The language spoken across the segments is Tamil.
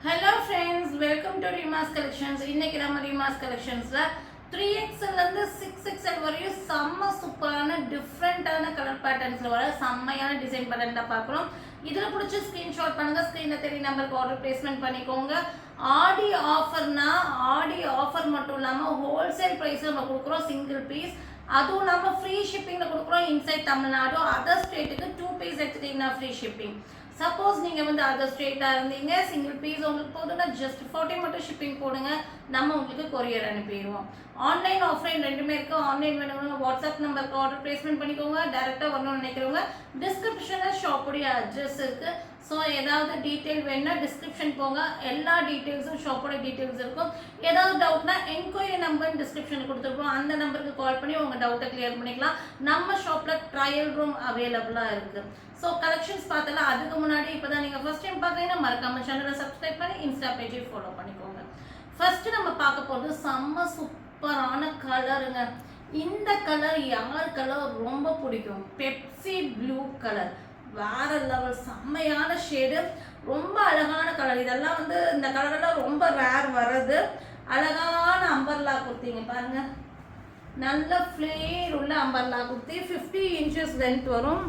Hello friends, welcome to Rima's Collections. இன்னைக்கு நம்ம Rima's Collectionsல 3XL இருந்து 6XL வரையும் செம்ம சூப்பரான டிஃப்ரெண்டான கலர் பேட்டர்ன்ஸ்ல வர செம்மையான டிசைன் பேட்டர்ன் தான் பார்க்குறோம். இதில் பிடிச்ச ஸ்க்ரீன்ஷாட் பண்ணுங்க, ஸ்க்ரீனில் தெரிய நம்பருக்கு ஆர்டர் பிளேஸ்மெண்ட் பண்ணிக்கோங்க. ஆடி ஆஃபர் மட்டும் இல்லாமல் ஹோல்சேல் ப்ரைஸில் நம்ம கொடுக்குறோம் சிங்கிள் பீஸ். அதுவும் இல்லாமல் ஃப்ரீ ஷிப்பிங்கில் கொடுக்குறோம். இன்சைட் தமிழ்நாடு அதர் ஸ்டேட்டுக்கு 2 பீஸ் எடுத்துட்டிங்கன்னா ஃப்ரீ ஷிப்பிங். சப்போஸ் நீங்கள் வந்து அதர் ஸ்டேட்டாக இருந்தீங்க, சிங்கிள் பீஸ் உங்களுக்கு போதுன்னா ஜஸ்ட் 40 மட்டும் ஷிப்பிங் போடுங்க, நம்ம உங்களுக்கு கொரியர் அனுப்பிடுவோம். ஆன்லைன் ஆஃப்லைன் ரெண்டுமே இருக்குது. ஆன்லைன் வேணுங்க வாட்ஸ்அப் நம்பருக்கு ஆர்டர் பிளேஸ்மெண்ட் பண்ணிக்கோங்க. டேரெக்டாக வரணும்னு நினைக்கிறவங்க டிஸ்கிரிப்ஷனில் ஷாப்புடைய அட்ரஸ் இருக்குது. ஸோ ஏதாவது டீட்டெயில் வேணுன்னா டிஸ்கிரிப்ஷன் போங்க, எல்லா டீட்டெயில்ஸும் ஷாப்போட டீட்டெயில்ஸ் இருக்கும். ஏதாவது டவுட்னா என்கொயரி நம்பர் டிஸ்கிரிப்ஷனில் கொடுத்துருப்போம், அந்த நம்பருக்கு கால் பண்ணி உங்கள் டவுட்டை கிளியர் பண்ணிக்கலாம். நம்ம ஷாப்பில் ட்ரையல் ரூம் அவைலபிளாக இருக்குது. ஸோ கலெக்ஷன்ஸ் பார்த்தலாம். அதுக்கு முன்னாடி இப்போ தான் நீங்கள் ஃபஸ்ட் டைம் பார்த்தீங்கன்னா மறக்காம சேனலை சப்ஸ்கிரைப் பண்ணி இன்ஸ்டா பேஜை ஃபாலோ பண்ணிக்கோங்க. ஃபஸ்ட்டு நம்ம பார்க்க போகிறது செம்ம சூப்பரான கலருங்க. இந்த கலர் யாருக்கெல்லாம் ரொம்ப பிடிக்கும்? பெப்சி ப்ளூ கலர், வேற லெவல், செம்மையான ஷேடு, ரொம்ப அழகான கலர். இதெல்லாம் வந்து இந்த கலரெல்லாம் ரொம்ப ரேர் வர்றது. அழகான அம்பர்லா குர்த்திங்க பாருங்க, நல்ல ஃப்ளேர் உள்ள அம்பர்லா குர்த்தி, 50 இன்ச்சஸ் லென்த் வரும்.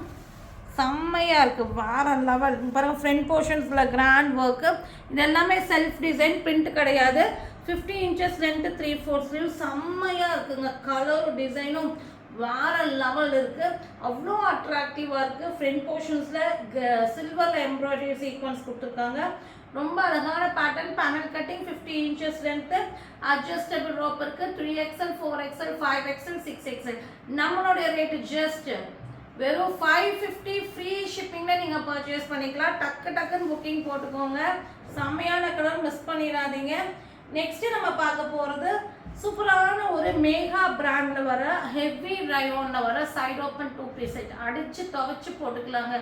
செம்மையாக இருக்குது, வேற லெவல். பாருங்கள் ஃப்ரண்ட் போர்ஷன்ஸில் கிராண்ட் ஒர்க்கு, இது எல்லாமே செல்ஃப் டிசைன், பிரிண்ட் கிடையாது. 50 இன்ச்சஸ் லென்த்து 3/4 ஸ்லீவ், செம்மையாக இருக்குங்க. கலர் டிசைனும் வேற லெவல் இருக்குது, அவ்வளோ அட்ராக்டிவாக இருக்குது. ஃப்ரண்ட் போர்ஷன்ஸில் சில்வரில் எம்ப்ராய்டரி சீக்வன்ஸ் கொடுத்துருக்காங்க. ரொம்ப அழகான pattern. Panel cutting, 50 inches length, adjustable rope இருக்குது. 3XL 4XL 5XL 6XL. நம்மளுடைய ரேட்டு ஜஸ்ட் வெறும் 550 ஃப்ரீ ஷிப்பிங்கில் நீங்கள் பர்ச்சேஸ் பண்ணிக்கலாம். டக்குன்னு புக்கிங் போட்டுக்கோங்க. செம்மையான கலர், மிஸ் பண்ணிடாதீங்க. நெக்ஸ்ட்டு நம்ம பார்க்க போகிறது சூப்பரான ஒரு மேகா பிராண்டில் வர ஹெவி ரயோனில் வர சைட் ஓப்பன் 2 பீஸ் செட். அடித்து துவைச்சி போட்டுக்கலாங்க,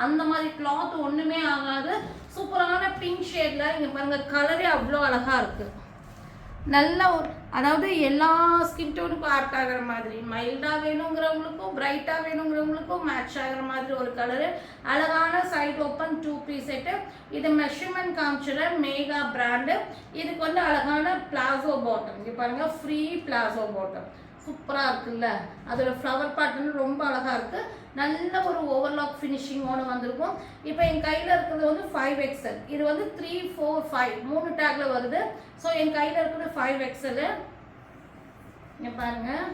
அந்த மாதிரி கிளாத் ஒன்றுமே ஆகாது. சூப்பரான பிங்க் ஷேடில் இங்கே பாருங்கள், கலரே அவ்வளோ அழகாக இருக்குது. நல்ல ஒரு, அதாவது எல்லா ஸ்கின் டோனுக்கும் ஆர்ட் ஆகிற மாதிரி, மைல்டாக வேணுங்கிறவங்களுக்கும் பிரைட்டாக வேணுங்கிறவங்களுக்கும் மேட்ச் ஆகிற மாதிரி ஒரு கலரு. அழகான சைட் ஓப்பன் 2 பீஸ் செட்டு. இது மெஷர்மெண்ட் காமிச்சிட மேகா பிராண்டு. இதுக்கு வந்து அழகான பிளாசோ பாட்டம், இங்கே பாருங்கள், ஃப்ரீ பிளாசோ பாட்டம் சூப்பராக இருக்குல்ல. அதோட ஃப்ளவர் பேட்டர்ன் ரொம்ப அழகாக இருக்குது. நல்ல ஒரு ஓவர்லாக் ஃபினிஷிங்கோடு வந்திருக்கும். இப்போ என் கையில் இருக்கிறது வந்து 5XL, இது வந்து 3, 4, 5 3 டேக்கில் வருது. ஸோ என் கையில் இருக்கிறது 5XL. இங்கே பாருங்கள்,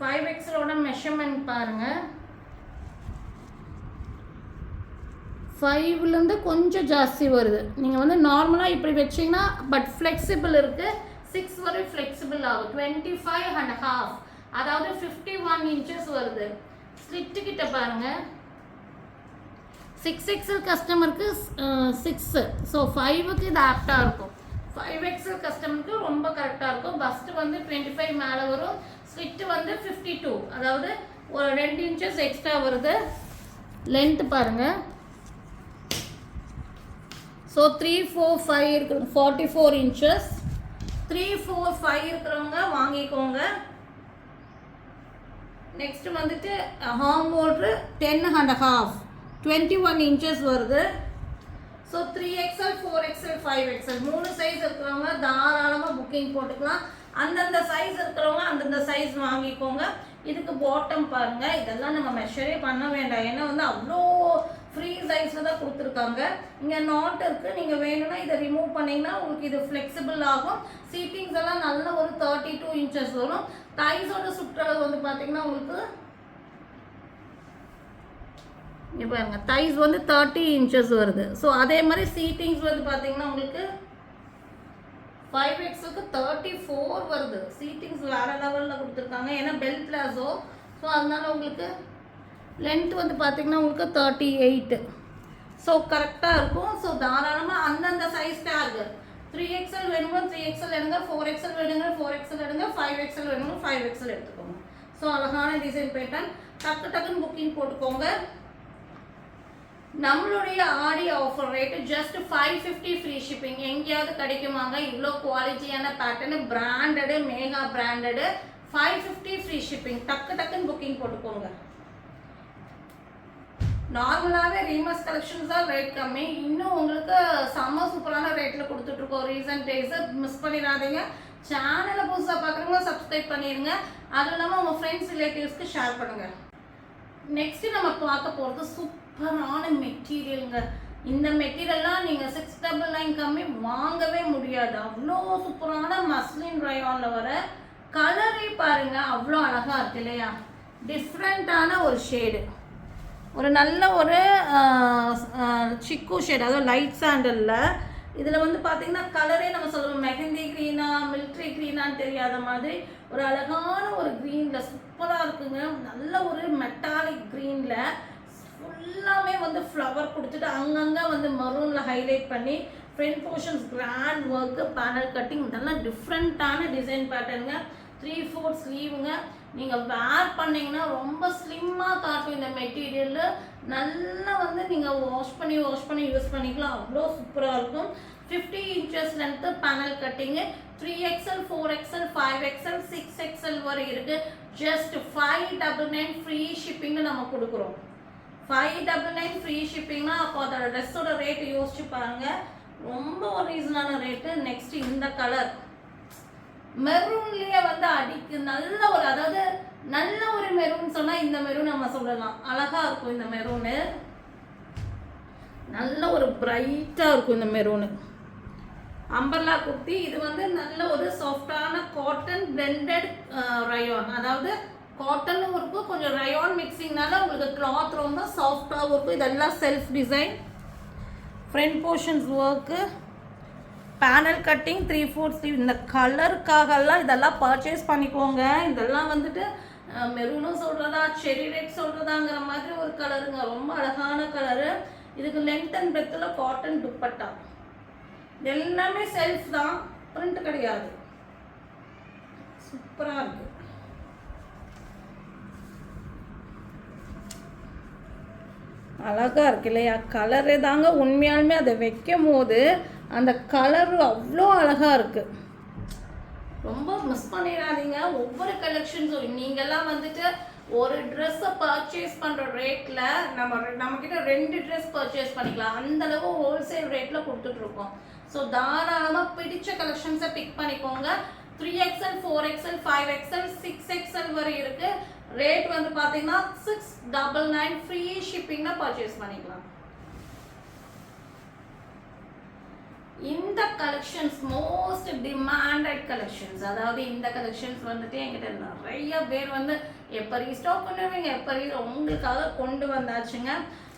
5XLோட மெஷர்மெண்ட் பாருங்கள். 5லேருந்து கொஞ்சம் ஜாஸ்தி வருது. நீங்கள் வந்து நார்மலாக இப்படி வச்சிங்கன்னா, பட் ஃப்ளெக்சிபிள் இருக்குது. 6 வரை ஃப்ளெக்சிபிள் ஆகும். 25.5, அதாவது 51 இன்ச்சஸ் வருது. ஸ்லிட்டு கிட்ட பாருங்கள், 6XL கஸ்டமருக்கு 6, ஸோ 5க்கு இது ஆப்டாக இருக்கும். 5XL கஸ்டமருக்கு ரொம்ப கரெக்டாக இருக்கும். பஸ்ட்டு வந்து 25 மேலே வரும், ஸ்லிட்டு வந்து 52, அதாவது ஒரு 2 இன்ச்சஸ் எக்ஸ்ட்ரா வருது. லென்த்து பாருங்கள். ஸோ 3, 4, 5 இருக்கு, 44 இன்ச்சஸ். 3, 4, 5 இருக்கிறவங்க வாங்கிக்கோங்க. நெக்ஸ்ட் வந்துட்டு ஹார்ம் மோட்ரு 10.5, 21 இன்ச்சஸ் வருது. So 3XL 4XL 5XL 3 size இருக்கிறவங்க தாராளமாக புக்கிங் போட்டுக்கலாம். அந்தந்த சைஸ் இருக்கிறவங்க அந்தந்த சைஸ் வாங்கிக்கோங்க. இதுக்கு பாட்டம் பாருங்கள், இதெல்லாம் நம்ம மெஷரே பண்ண வேண்டாம், ஏன்னா வந்து அவ்வளோ ஃப்ரீ சைஸில் தான் கொடுத்துருக்காங்க. இங்கே நாட் இருக்குது, நீங்கள் வேணும்னா இதை ரிமூவ் பண்ணிங்கன்னா உங்களுக்கு இது ஃப்ளெக்சிபிள் ஆகும். சீட்டிங்ஸ் எல்லாம் நல்ல ஒரு 32 இன்ச்சஸ் வரும். தைஸோட சுற்றளவு வந்து பார்த்தீங்கன்னா உங்களுக்கு இங்கே பாருங்கள், தைஸ் வந்து 30 இன்ச்சஸ் வருது. ஸோ அதே மாதிரி சீட்டிங்ஸ் வந்து பார்த்தீங்கன்னா உங்களுக்கு 5XLக்கு 34 வருது. சீட்டிங்ஸ் வேறு லெவலில் கொடுத்துருக்காங்க, ஏன்னா பெல் பிளாசோ. ஸோ அதனால் உங்களுக்கு லென்த் வந்து பார்த்திங்கன்னா உங்களுக்கு 38. ஸோ கரெக்டாக இருக்கும். ஸோ தாராளமாக அந்தந்த சைஸ் டேக் 3XL வேணுங்க 3XL எடுங்க, 4XL வேணுங்க 4XL எடுங்க, 5XL வேணுங்க 5XL எடுத்துக்கோங்க. ஸோ அழகான டிசைன் பேட்டர்ன். டக்குன்னு புக்கிங் போட்டுக்கோங்க. நம்மளுடைய Aadi offer rate just 550 free shipping. எங்கேயாவது கிடைக்குமாங்க இவ்வளோ குவாலிட்டியான pattern, branded, mega branded, 550 free shipping. டக்குன்னு புக்கிங் போட்டுக்கோங்க. நார்மலாகவே ரீமஸ் கலெக்ஷன்ஸ் தான் ரேட் கம்மி. இன்னும் உங்களுக்கு செம்ம சூப்பரான ரேட்டில் கொடுத்துட்ருக்கோம் ரீசன்ட் டேஸை. மிஸ் பண்ணிடாதீங்க. சேனலை புதுசாக பார்க்குறவங்க சப்ஸ்கிரைப் பண்ணிடுங்க. அதுவும் இல்லாமல் உங்கள் ஃப்ரெண்ட்ஸ் ரிலேட்டிவ்ஸ்க்கு ஷேர் பண்ணுங்கள். நெக்ஸ்ட்டு நம்ம பார்க்க போகிறது சூப்பரான மெட்டீரியலுங்க. இந்த மெட்டீரியல்லாம் நீங்கள் 699 கம்மி வாங்கவே முடியாது. அவ்வளோ சூப்பரான மஸ்லின் ரயானில் வர கலரே பாருங்கள், அவ்வளோ அழகாக இருக்கு இல்லையா? டிஃப்ரெண்ட்டான ஒரு ஷேடு, ஒரு நல்ல ஒரு சிக்கு ஷேட், அதாவது லைட் சாண்டலில். இதில் வந்து பார்த்திங்கன்னா கலரே நம்ம சொல்லுவோம் மெஹந்தி க்ரீனா மிலிட்ரி க்ரீனான்னு தெரியாத மாதிரி ஒரு அழகான ஒரு க்ரீனில் சூப்பராக இருக்குங்க. நல்ல ஒரு மெட்டாலிக் க்ரீனில் ஃபுல்லாமே வந்து ஃப்ளவர் கொடுத்துட்டு அங்கங்கே வந்து மரூனில் ஹைலைட் பண்ணி front portions grand work, panel cutting, இதெல்லாம் டிஃப்ரெண்ட்டான டிசைன் பேட்டர்னுங்க. 3/4 ஸ்லீவுங்க. நீங்கள் வேர் பண்ணிங்கன்னா ரொம்ப ஸ்லிம்மாக காட்டும் இந்த மெட்டீரியல். நல்லா வந்து நீங்கள் வாஷ் பண்ணி யூஸ் பண்ணிக்கலாம். அவ்வளோ சூப்பராக இருக்கும். 50 இன்ச்சஸ் லென்த்து பேனல் கட்டிங்கு. 3XL 4XL 5XL 6XL வரை இருக்குது. ஜஸ்ட் 599 ஃப்ரீ ஷிப்பிங்னு நம்ம கொடுக்குறோம். 599 ஃப்ரீ ஷிப்பிங்னா அப்போ அதோட ட்ரெஸ்ஸோட ரேட்டு யோசிச்சு பாருங்கள். ரொம்ப ஒரு ரீசனான ரேட்டு. நெக்ஸ்ட் இந்த கலர் மெரூன்லேயே வந்து அடிக்கு நல்ல ஒரு, அதாவது நல்ல ஒரு மெரூன் சொன்னால் இந்த மெரூன் நம்ம சொல்லலாம். அழகாக இருக்கும் இந்த மெரூனு. நல்ல ஒரு பிரைட்டாக இருக்கும் இந்த மெரூனு. அம்பர்லா குர்த்தி. இது வந்து நல்ல ஒரு சாஃப்டான காட்டன் பிளெண்டட் ரயான், அதாவது காட்டனும் இருக்கும் கொஞ்சம் ரயான் மிக்சிங்னால உங்களுக்கு கிளாத் ரொம்ப சாஃப்டாகவும் இருக்கும். இதெல்லாம் self design. Front portions work, panel cutting, 3/4 sleeve. இந்த கலருக்காகலாம் இதெல்லாம் பர்ச்சேஸ் பண்ணிக்கோங்க. இதெல்லாம் வந்துட்டு மெரூனும் சொல்கிறதா செரி ரெட் சொல்கிறதாங்கிற மாதிரி ஒரு கலருங்க. ரொம்ப அழகான கலரு. இதுக்கு லென்த் அண்ட் பிரெத்தில் காட்டன் துப்பட்டா. எல்லாமே செல்ஃப் தான், பிரிண்ட் கிடையாது. சூப்பராக இருக்குது. அழகாக இருக்கு இல்லையா? கலரு தாங்க உண்மையாலுமே அதை வைக்கும் போது அந்த கலரு அவ்வளோ அழகாக இருக்குது. ரொம்ப மிஸ் பண்ணிடாதீங்க. ஒவ்வொரு கலெக்ஷன்ஸும் நீங்கள்லாம் வந்துட்டு ஒரு ட்ரெஸ்ஸை பர்ச்சேஸ் பண்ணுற ரேட்டில் நம்மக்கிட்ட 2 ட்ரெஸ் பர்ச்சேஸ் பண்ணிக்கலாம். அந்தளவு ஹோல்சேல் ரேட்டில் கொடுத்துட்ருக்கோம். ஸோ தாராளமாக பிடிச்ச கலெக்ஷன்ஸை பிக் பண்ணிக்கோங்க. 3XL 4XL 5XL 6XL வரை இருக்குது. ரேட் வந்து பார்த்தீங்கன்னா 699 ஃப்ரீ ஷிப்பிங்கில் பர்ச்சேஸ் பண்ணிக்கலாம். இந்த கலெக்ஷன்ஸ் மோஸ்ட் டிமாண்டட் கலெக்ஷன்ஸ். அதாவது இந்த கலெக்ஷன்ஸ் வந்துட்டு என்கிட்ட நிறைய பேர் வந்து எப்போ ரீஸ்டாக் பண்ணுவீங்க, எப்போ உங்களுக்காக கொண்டு வந்தாச்சுங்க.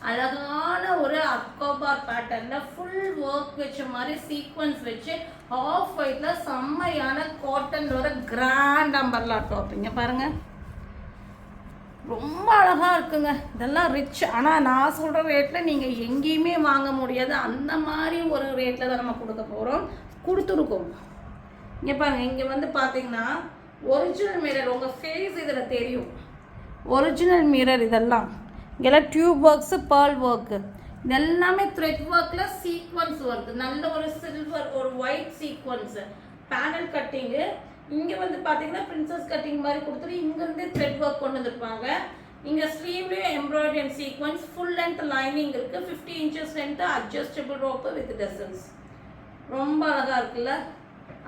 அழகான ஒரு அக்கோபார் பேட்டர்னில் ஃபுல் ஒர்க் வச்ச மாதிரி சீக்வன்ஸ் வச்சு ஆஃப் ஒயிட்டில் செம்மையான காட்டனோட கிராண்ட் அம்பர்லா டாப்பிங்க பாருங்கள். ரொம்ப அழகாக இருக்குங்க. இதெல்லாம் ரிச். ஆனால் நான் சொல்கிற ரேட்டில் நீங்கள் எங்கேயுமே வாங்க முடியாது. அந்த மாதிரி ஒரு ரேட்டில் தான் நம்ம கொடுக்க போகிறோம், கொடுத்துருக்கோம். இங்கே பாருங்கள், இங்கே வந்து பார்த்தீங்கன்னா ஒரிஜினல் மிரர், உங்கள் ஃபேஸ் இதில் தெரியும். Original mirror. இதெல்லாம் இங்கெல்லாம் டியூப் ஒர்க்ஸு, பேர்ல் ஒர்க்கு, இதெல்லாமே த்ரெட் ஒர்க்கில் சீக்வன்ஸ் ஒர்க்கு. நல்ல ஒரு சில்வர் ஒரு ஒயிட் சீக்வன்ஸு, பேனல் கட்டிங்கு. இங்கே வந்து பார்த்தீங்கன்னா பிரின்சஸ் கட்டிங் மாதிரி கொடுத்துட்டு இங்கேருந்து த்ரெட் ஒர்க் கொண்டு வந்துருப்பாங்க. இங்கே ஸ்லீவ்லேயும் embroidery and sequins, full length lining இருக்குது. 50 inches length, adjustable rope with tassels. ரொம்ப அழகாக இருக்குல்ல?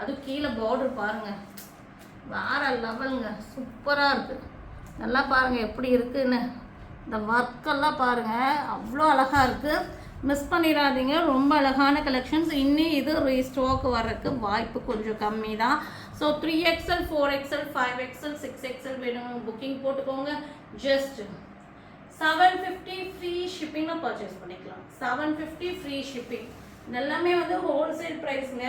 அதுவும் கீழே பார்டர் பாருங்கள், வேறு லெவலுங்க. சூப்பராக இருக்குது. நல்லா பாருங்கள் எப்படி இருக்குன்னு. இந்த ஒர்க்கெல்லாம் பாருங்கள், அவ்வளோ அழகாக இருக்குது. மிஸ் பண்ணிடாதீங்க. ரொம்ப அழகான கலெக்ஷன்ஸ். இன்னும் இது ரீஸ்டாக் வர்றதுக்கு வாய்ப்பு கொஞ்சம் கம்மி தான். So 3XL 4XL 5XL 6XL வேணும் புக்கிங் போட்டுக்கோங்க. ஜஸ்ட் 750 ஃப்ரீ ஷிப்பிங்கில் பர்ச்சேஸ் பண்ணிக்கலாம். 750 ஃப்ரீ ஷிப்பிங். எல்லாமே வந்து ஹோல்சேல் ப்ரைஸுங்க.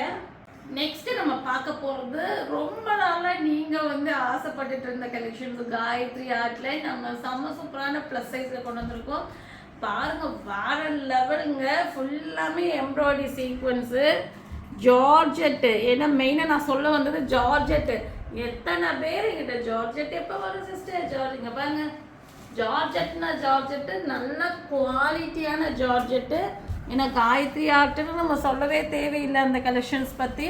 நெக்ஸ்ட்டு நம்ம பார்க்க போகிறது ரொம்ப நாளாக நீங்கள் வந்து ஆசைப்பட்டுட்டு இருந்த கலெக்ஷன்ஸ். காயத்ரி ஆர்ட்ல நம்ம செம்ம சூப்பரான ப்ளஸ் சைஸில் கொண்டு வந்திருக்கோம். பாருங்கள், வேறு லெவலுங்க. ஃபுல்லாமே எம்ப்ராய்டரி சீக்வன்ஸு, ஜார்ஜெட்டு. ஏன்னா மெயினாக நான் சொல்ல வந்தது ஜார்ஜெட்டு. எத்தனை பேர் என்கிட்ட ஜார்ஜெட் எப்போ வரும் சிஸ்டர்? இங்கே பாருங்க, ஜார்ஜெட்னா ஜார்ஜெட்டு, நல்ல குவாலிட்டியான ஜார்ஜெட்டு. ஏன்னா காயத்ரி ஆர்ட்டுன்னு நம்ம சொல்லவே தேவையில்லை அந்த கலெக்ஷன்ஸ் பற்றி.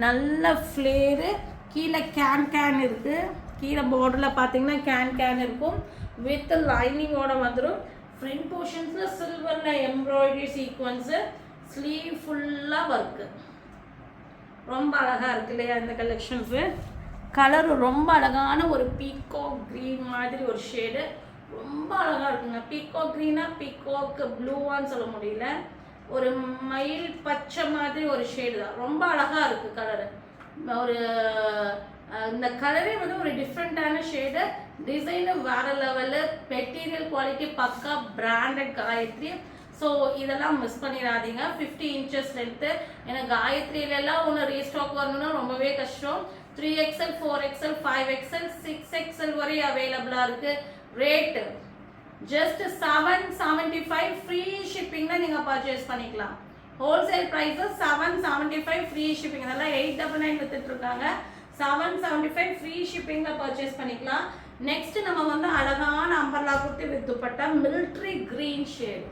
நல்ல ஃப்ளேரு, கீழே கேன் இருக்குது. கீழே பார்டரில் பார்த்தீங்கன்னா கேன் இருக்கும். வித் லைனிங்கோட வந்துடும். ஃப்ரண்ட் போர்ஷன்ஸில் சில்வரில் எம்ப்ராய்டரி சீக்வன்ஸு, ஸ்லீவ் ஃபுல்லாக ஒர்க்கு. ரொம்ப அழகாக இருக்கு இல்லையா இந்த கலெக்ஷன்ஸு. கலரு ரொம்ப அழகான ஒரு பீகாக் க்ரீன் மாதிரி ஒரு ஷேடு, ரொம்ப அழகாக இருக்குங்க. பீகாக் க்ரீனா பீகாக் ப்ளூவான்னு சொல்ல முடியல, ஒரு மயில் பச்சை மாதிரி ஒரு ஷேடு தான். ரொம்ப அழகாக இருக்குது கலரு. ஒரு இந்த கலரே வந்து ஒரு டிஃப்ரெண்ட்டான ஷேடு. டிசைனு வேறு லெவலு, மெட்டீரியல் குவாலிட்டி பக்கா பிராண்டட் காயத்ரி. ஸோ இதெல்லாம் மிஸ் பண்ணிடாதீங்க. 50 inches லென்த்து. ஏன்னா காயத்ரியிலெல்லாம் ஒன்று ரீஸ்டாக் வரணும்னா ரொம்பவே கஷ்டம். 3XL 4XL 5XL 6XL வரையும் அவைலபிளாக இருக்குது. ரேட்டு ஜஸ்ட் 775 ஃப்ரீ ஷிப்பிங்கில் நீங்கள் பர்ச்சேஸ் பண்ணிக்கலாம். Wholesale prices 775 free shipping. அதெல்லாம் 899 வித்துட்ருக்காங்க. 775 ஃப்ரீ ஷிப்பிங்கில் பர்ச்சேஸ் பண்ணிக்கலாம். நெக்ஸ்ட் நம்ம வந்து அழகான umbrella kurti with dupatta, military green shade.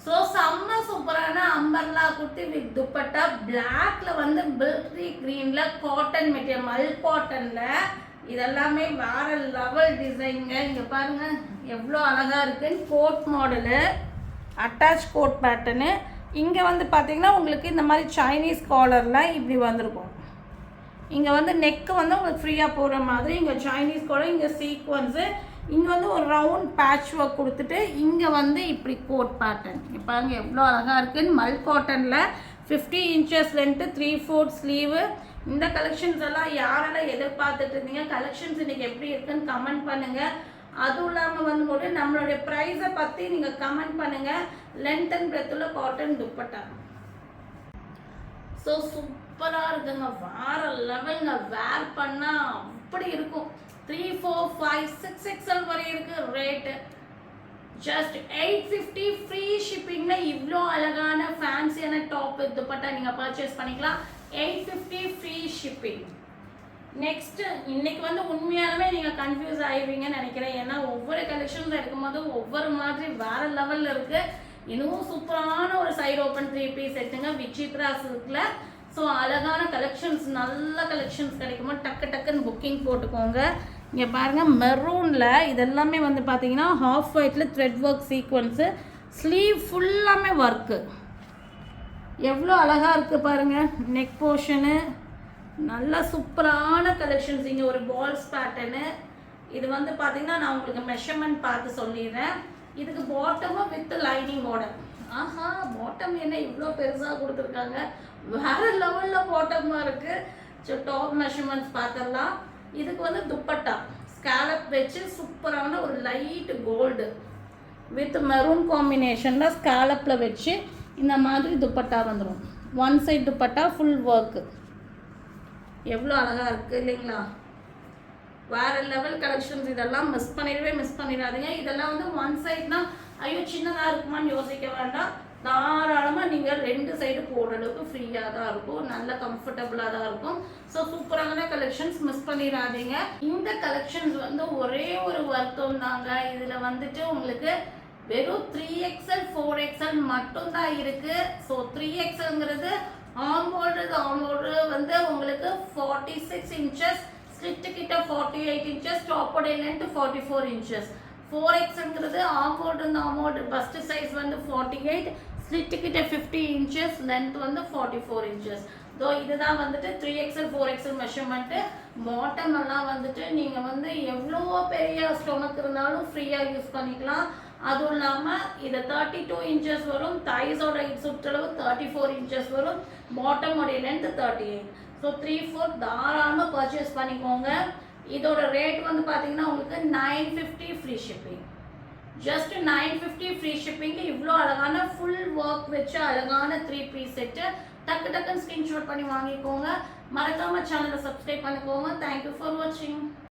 So செம்ம சூப்பரான அம்பர்லா குர்த்தி வித் துப்பட்டா, பிளாக்ல வந்து மிலிட்ரி க்ரீன்ல காட்டன் மெட்டீரியல், மல் காட்டன்ல. இதெல்லாமே வேற லெவல் டிசைனுங்க. இங்கே பாருங்க எவ்வளோ அழகாக இருக்குன்னு. Code model, attach code pattern. இங்கே வந்து பார்த்தீங்கன்னா உங்களுக்கு இந்த மாதிரி சைனீஸ் காலரில் இப்படி வந்திருக்கும். இங்கே வந்து நெக்கு வந்து உங்களுக்கு ஃப்ரீயாக போகிற மாதிரி இங்கே சைனீஸ் காலர், இங்கே சீக்வன்ஸு, இங்கே வந்து ஒரு ரவுண்ட் பேட்ச் ஒர்க் கொடுத்துட்டு இங்கே வந்து இப்படி கோட் பேட்டர்ன். இப்போ பாருங்க எவ்வளோ அழகாக இருக்குன்னு. மல் காட்டனில் 50 inches லென்த்து, 3/4 ஸ்லீவு. இந்த கலெக்ஷன்ஸ் எல்லாம் யாரெல்லாம் எதிர்பார்த்துட்டு இருந்தீங்க, கலெக்ஷன்ஸ் இன்றைக்கி எப்படி இருக்குன்னு கமெண்ட் பண்ணுங்கள். அதுவும் இல்லாமல் வந்து கூட நம்மளுடைய ப்ரைஸை பற்றி நீங்கள் கமெண்ட் பண்ணுங்கள். லென்த் அண்ட் பிரெத்தில் காட்டன் துப்பட்டா. ஸோ சூப்பராக இருக்குங்க, வேற லெவலுங்க. வேர் பண்ணால் அப்படி இருக்கும். 3, 4, 5, 6XL வரை இருக்குது. ரேட்டு ஜஸ்ட் 850 ஃப்ரீ ஷிப்பிங்கில் இவ்வளோ அழகான ஃபேன்சியான டாப் துப்பட்டா நீங்கள் பர்ச்சேஸ் பண்ணிக்கலாம். 850 ஃப்ரீ ஷிப்பிங். நெக்ஸ்ட்டு இன்னைக்கு வந்து உண்மையாலுமே நீங்கள் கன்ஃபியூஸ் ஆகிடுவீங்கன்னு நினைக்கிறேன். ஏன்னா ஒவ்வொரு கலெக்ஷன்ஸ் எடுக்கும்போது ஒவ்வொரு மாதிரி வேறு லெவலில் இருக்குது. இன்னும் சூப்பரான ஒரு சைடு ஓப்பன் 3 piece செட்டுங்க விசித்ரா சில்கில். ஸோ அழகான கலெக்ஷன்ஸ், நல்ல கலெக்ஷன்ஸ் கிடைக்கும்போது டக்கு டக்குன்னு புக்கிங் போட்டுக்கோங்க. இங்கே பாருங்கள் மெரூனில் இதெல்லாமே வந்து பார்த்தீங்கன்னா ஹாஃப் ஒயிட்டில் த்ரெட் ஒர்க் சீக்வன்ஸு, ஸ்லீவ் ஃபுல்லாமே ஒர்க்கு. எவ்வளோ அழகாக இருக்குது பாருங்கள். நெக் போர்ஷனு நல்ல சூப்பரான கலெக்ஷன்ஸ். இங்கே ஒரு பால்ஸ் பேட்டர்னு. இது வந்து பார்த்தீங்கன்னா நான் உங்களுக்கு மெஷர்மெண்ட் பார்த்து சொல்லிடுறேன். இதுக்கு பாட்டமும் வித் லைனிங்கோட. ஆஹா, பாட்டம் என்ன இவ்வளோ பெருசாக கொடுத்துருக்காங்க, வேறு லெவலில் பாட்டமாக இருக்குது. ஸோ டாப் மெஷர்மெண்ட்ஸ் பார்த்துடலாம். இதுக்கு வந்து துப்பட்டா ஸ்காலப் வச்சு சூப்பரான ஒரு லைட் கோல்டு வித் மெரூன் காம்பினேஷனில் ஸ்காலப்பில் வச்சு இந்த மாதிரி துப்பட்டா வந்துடும். One side dupatta full work. எவ்வளோ அழகாக இருக்குது இல்லைங்களா? வேறு லெவல் கலெக்ஷன்ஸ். இதெல்லாம் மிஸ் பண்ணிடாதீங்க. இதெல்லாம் வந்து ஒன் சைட்னா ஐயோ சின்னதாக இருக்குமான்னு யோசிக்க வேண்டாம். தாராளமாக நீங்கள் 2 சைடு போடுற அளவுக்கு ஃப்ரீயாக தான் இருக்கும், நல்ல கம்ஃபர்டபுளாக தான் இருக்கும். ஸோ சூப்பரான கலெக்ஷன்ஸ் மிஸ் பண்ணிடாதீங்க. இந்த கலெக்ஷன்ஸ் வந்து ஒரே ஒரு வருத்தம் தாங்க. இதில் வந்துட்டு உங்களுக்கு வெறும் 3XL 4XL மட்டும்தான் இருக்குது. ஸோ 3XLங்கிறது ஆம்போல்டு வந்து உங்களுக்கு 46 inches, ஸ்லிட்டு கிட்ட 48 inches, டாப்போட லென்த் 44 inches. 4Xங்கிறது ஆம்போல்டு பஸ்ட் சைஸ் வந்து 48, ஸ்லிட்டு கிட்ட 50 inches, லென்த் வந்து 44 inches. ஸோ இதுதான் வந்துட்டு 3XL 4XL மெஷர்மெண்ட்டு. பாட்டம் எல்லாம் வந்துட்டு நீங்கள் வந்து எவ்வளோ பெரிய ஸ்டொமக் இருந்தாலும் ஃப்ரீயாக யூஸ் பண்ணிக்கலாம். அதுவும் இல்லாமல் இது 32 inches வரும். தைஸோட சுற்றளவு 34 inches வரும். பாட்டமோடைய லென்த் 38. ஸோ 3/4 தாராளமாக பர்ச்சேஸ் பண்ணிக்கோங்க. இதோட ரேட் வந்து பார்த்தீங்கன்னா உங்களுக்கு 950 free shipping. Just 950 free shipping இவ்வளோ அழகான ஃபுல் ஒர்க் வச்சு அழகான 3 piece செட்டு. டக்குன்னு ஸ்க்ரீன்ஷாட் பண்ணி வாங்கிக்கோங்க. மறக்காமல் சேனலை சப்ஸ்கிரைப் பண்ணிக்கோங்க. தேங்க்யூ ஃபார் வாட்சிங்.